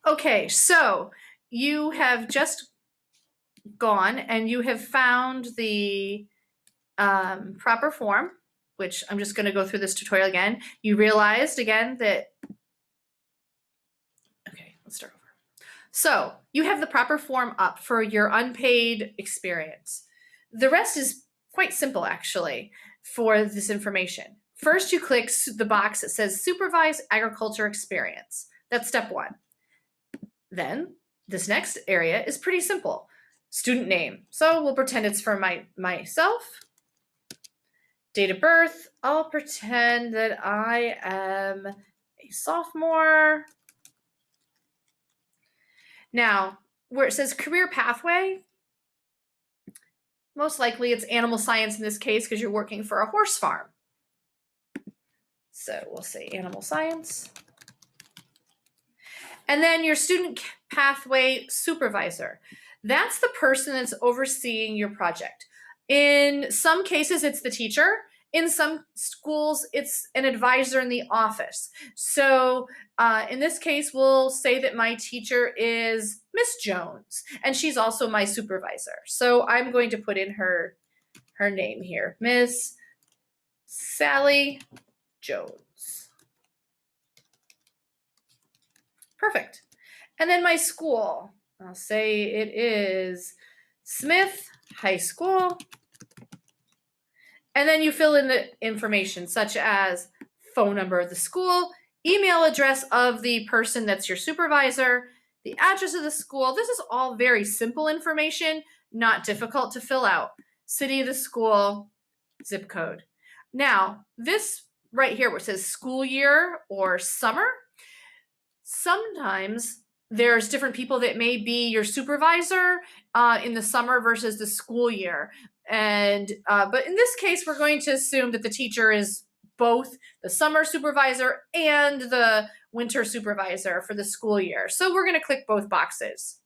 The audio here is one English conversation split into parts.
Okay, so you have just gone and you have found the proper form, which I'm just going to go through this tutorial again. You realized again that, okay, let's start over. So you have the proper form up for your unpaid experience. The rest is quite simple actually for this information. First, you click the box that says Supervise Agriculture Experience. That's step one. Then this next area is pretty simple. Student name. So we'll pretend it's for myself. Date of birth. I'll pretend that I am a sophomore. Now, where it says career pathway, most likely it's animal science in this case because you're working for a horse farm. So we'll say animal science. And then your student pathway supervisor. That's the person that's overseeing your project. In some cases, it's the teacher. In some schools, it's an advisor in the office. So in this case, we'll say that my teacher is Miss Jones, and she's also my supervisor. So I'm going to put in her name here, Miss Sally Jones. Perfect. And then my school, I'll say it is Smith High School. And then you fill in the information such as phone number of the school, email address of the person that's your supervisor, the address of the school. This is all very simple information, not difficult to fill out. City of the school, zip code. Now, this right here where it says school year or summer, sometimes there's different people that may be your supervisor in the summer versus the school year. And but in this case, we're going to assume that the teacher is both the summer supervisor and the winter supervisor for the school year. So we're going to click both boxes.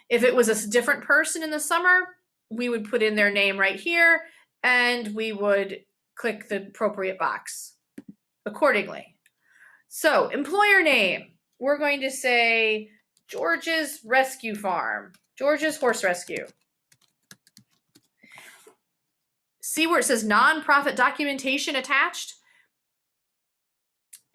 If it was a different person in the summer, we would put in their name right here, and we would click the appropriate box accordingly. So employer name, we're going to say George's Rescue Farm, George's Horse Rescue. See where it says nonprofit documentation attached?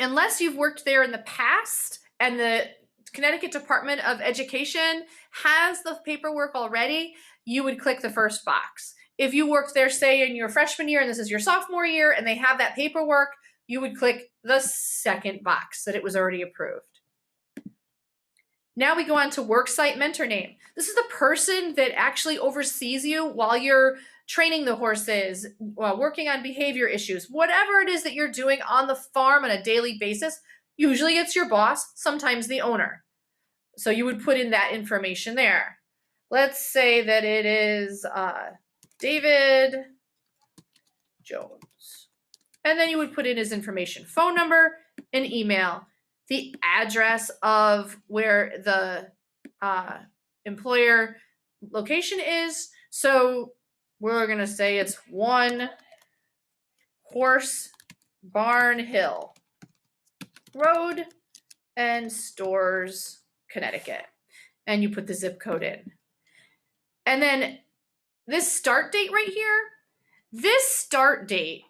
Unless you've worked there in the past and the Connecticut Department of Education has the paperwork already, you would click the first box. If you worked there, say, in your freshman year and this is your sophomore year and they have that paperwork, you would click the second box that it was already approved. Now we go on to worksite mentor name. This is the person that actually oversees you while you're training the horses, working on behavior issues, whatever it is that you're doing on the farm on a daily basis. Usually it's your boss, sometimes the owner. So you would put in that information there. Let's say that it is David Jones. And then you would put in his information, phone number and email, the address of where the employer location is. So we're going to say it's 1 Horse Barn Hill Road and Stores, Connecticut. And you put the zip code in. And then this start date right here, this start date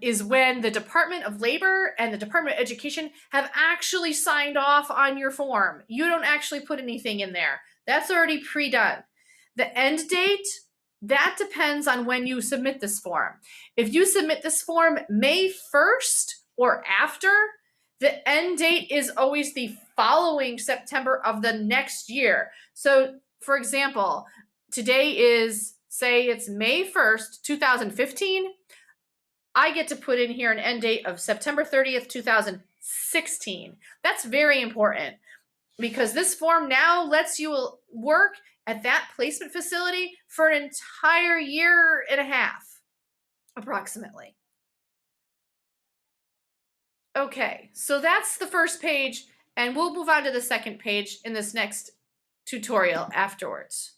is when the Department of Labor and the Department of Education have actually signed off on your form. You don't actually put anything in there. That's already pre-done. The end date, that depends on when you submit this form. If you submit this form May 1st or after, the end date is always the following September of the next year. So, for example, today is, say it's May 1st, 2015. I get to put in here an end date of September 30th, 2016. That's very important because this form now lets you work at that placement facility for an entire year and a half, approximately. Okay, so that's the first page, and we'll move on to the second page in this next tutorial afterwards.